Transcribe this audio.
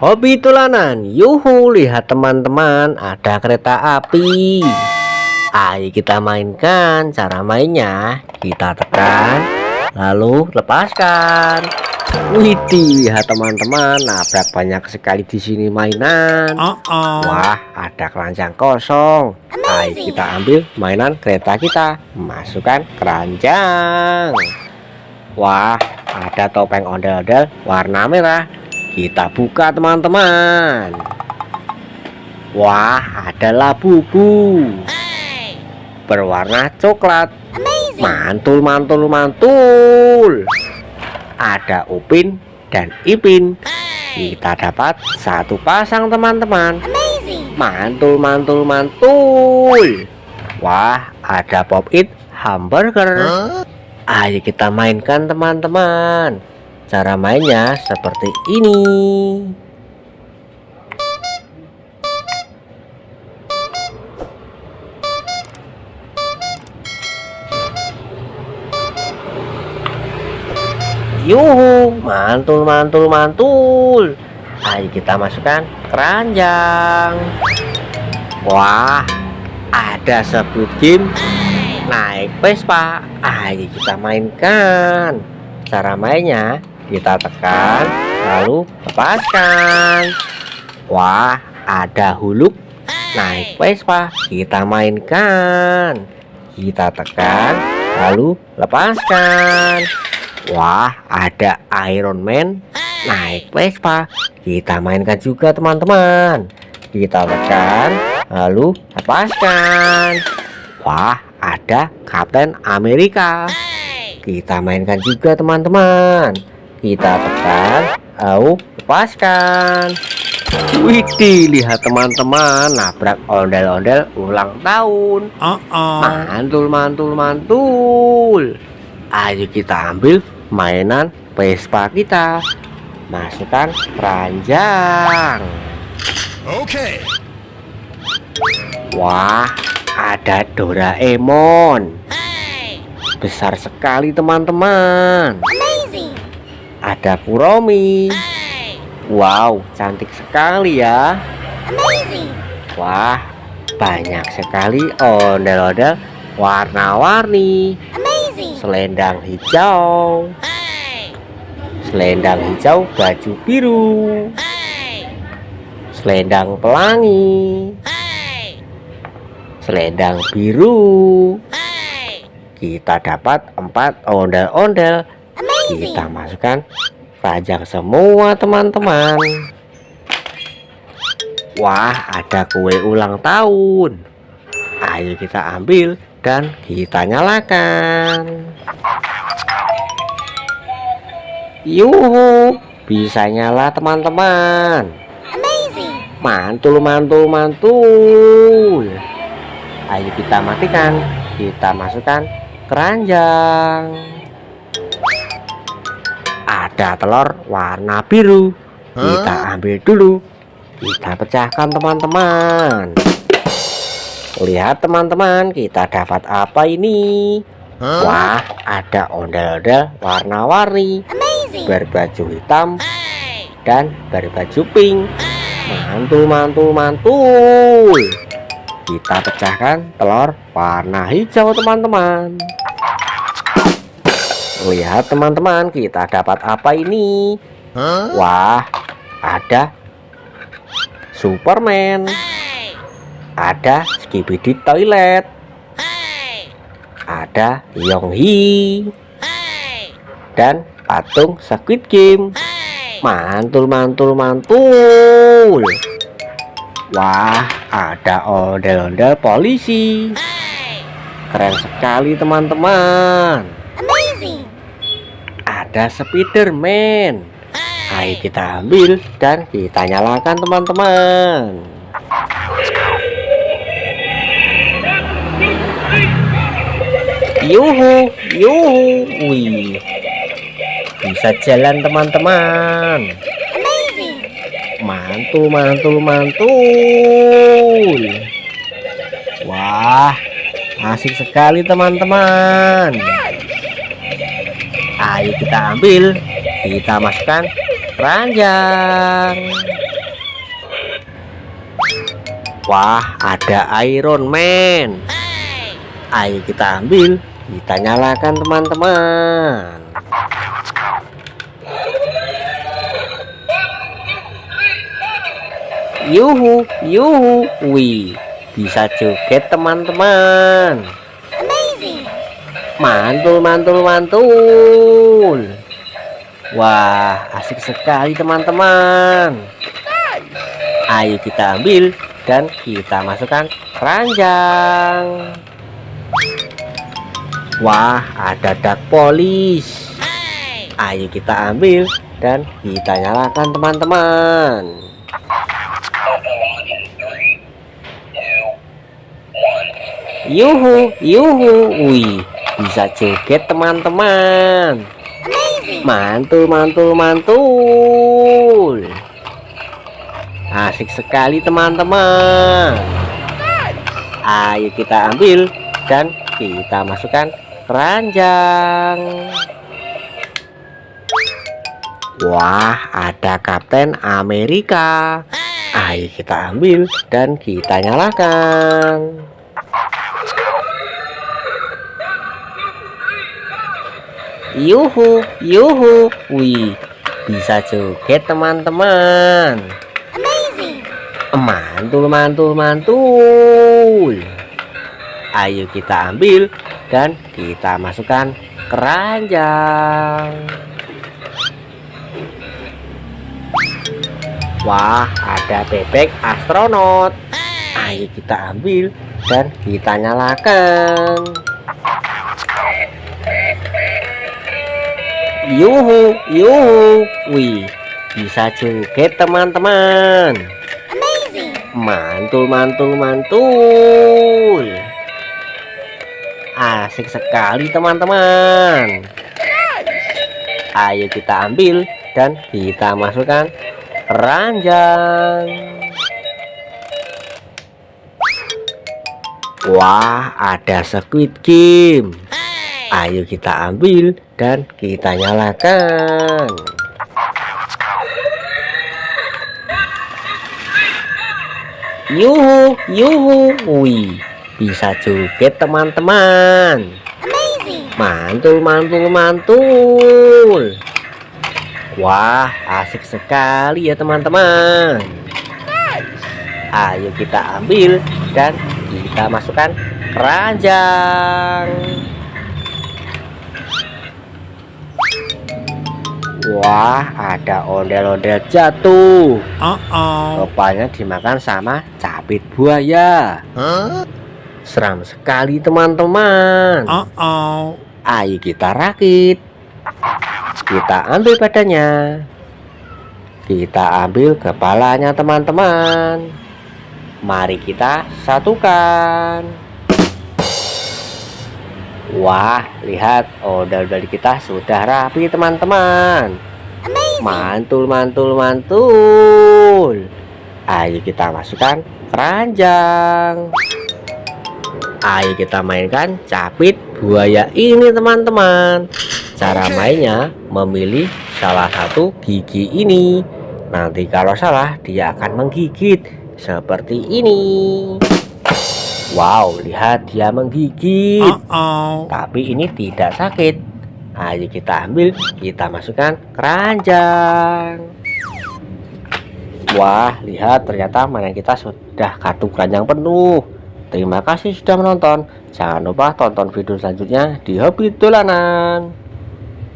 Hobi tulanan, yuhu, lihat teman-teman, ada kereta api. Ayo kita mainkan. Cara mainnya, kita tekan, lalu lepaskan. Widih, lihat teman-teman, nabrak banyak sekali di sini mainan. Wah, ada keranjang kosong. Ayo kita ambil mainan kereta kita, masukkan keranjang. Wah, ada topeng ondel-ondel warna merah. Kita buka teman-teman. Wah, ada labubu berwarna coklat. Mantul, mantul, mantul. Ada Upin dan Ipin. Kita dapat satu pasang teman-teman. Mantul, mantul, mantul. Wah, ada Pop It hamburger. Ayo kita mainkan teman-teman. Cara mainnya seperti ini. Yuhu, mantul, mantul, mantul. Ayo kita masukkan keranjang. Wah, ada Squid Game naik Vespa. Ayo kita mainkan. Cara mainnya, kita tekan, lalu lepaskan. Wah, ada Huluk naik Vespa. Kita mainkan. Kita tekan, lalu lepaskan. Wah, ada Iron Man naik Vespa. Kita mainkan juga teman-teman. Kita tekan, lalu lepaskan. Wah, ada Kapten Amerika. Kita mainkan juga teman-teman. Kita tekan, lalu lepaskan. Widih, lihat teman-teman, nabrak ondel-ondel ulang tahun. Mantul, mantul, mantul. Ayo kita ambil mainan Vespa kita, masukkan keranjang. Oke. Wah, ada Doraemon. Besar sekali teman-teman. Ada Kuromi. Wow, cantik sekali ya. Wah, banyak sekali ondel-ondel warna-warni. Selendang hijau. Selendang hijau baju biru. Selendang pelangi. Selendang biru. Kita dapat 4 ondel-ondel. Kita masukkan keranjang semua teman-teman. Wah, ada kue ulang tahun. Ayo kita ambil dan kita nyalakan. Yuhu, bisa nyala teman-teman. Mantul, mantul, mantul. Ayo kita matikan. Kita masukkan keranjang. Ada telur warna biru. Kita ambil dulu. Kita pecahkan teman-teman. Lihat teman-teman, kita dapat apa ini? Wah, ada ondel-ondel warna-warni berbaju hitam dan berbaju pink. Mantul, mantul, mantul. Kita pecahkan telur warna hijau teman-teman. Lihat teman-teman, kita dapat apa ini? Wah, ada Superman. Ada Skibidi Toilet. Ada Yonghi. Dan patung Squid Game. Mantul, mantul, mantul. Wah, ada ondel-ondel polisi. Keren sekali teman-teman. Ada Spiderman. Ayo kita ambil dan kita nyalakan teman-teman. Yuhu, yuhu, wih, bisa jalan teman-teman. Mantul, mantul, mantul. Wah, asik sekali teman-teman. Ayo kita ambil, kita masukkan keranjang. Wah, ada Iron Man. Ayo kita ambil, kita nyalakan teman-teman. Yuhu, yuhu, wih, bisa joget teman-teman. Mantul, mantul, mantul. Wah, asik sekali teman-teman. Ayo kita ambil dan kita masukkan keranjang. Wah, ada dak polis. Ayo kita ambil dan kita nyalakan teman-teman. Yuhu, yuhu, wih, bisa joget teman-teman. Mantul, mantul, mantul. Asik sekali teman-teman. Ayo kita ambil dan kita masukkan keranjang. Wah, ada Kapten Amerika. Ayo kita ambil dan kita nyalakan. Yuhu, yuhu, wih, bisa joget teman-teman. Mantul, mantul, mantul. Ayo kita ambil dan kita masukkan keranjang. Wah, ada bebek astronot. Ayo kita ambil dan kita nyalakan. Yuhu, yuhu, wih, bisa joget teman-teman. Mantul, mantul, mantul. Asik sekali teman-teman. Ayo kita ambil dan kita masukkan keranjang. Wah, ada Squid Game. Ayo kita ambil dan kita nyalakan. Yuhu, yuhu, wih, bisa joget teman-teman. Mantul, mantul, mantul. Wah, asik sekali ya teman-teman. Ayo kita ambil dan kita masukkan keranjang. Wah, ada ondel-ondel jatuh. Kepalanya dimakan sama capit buaya. Seram sekali teman-teman. Ayo kita rakit. Kita ambil badannya. Kita ambil kepalanya teman-teman. Mari kita satukan. Wah, lihat, ondel-ondel kita sudah rapi teman-teman. Mantul, mantul, mantul. Ayo kita masukkan keranjang. Ayo kita mainkan capit buaya ini teman-teman. Cara mainnya memilih salah satu gigi ini. Nanti kalau salah dia akan menggigit seperti ini. Wow, lihat dia menggigit. Tapi ini tidak sakit. Ayo kita ambil, kita masukkan keranjang. Wah, lihat ternyata mainan kita sudah kartu keranjang penuh. Terima kasih sudah menonton. Jangan lupa tonton video selanjutnya di Hobi Dolanan.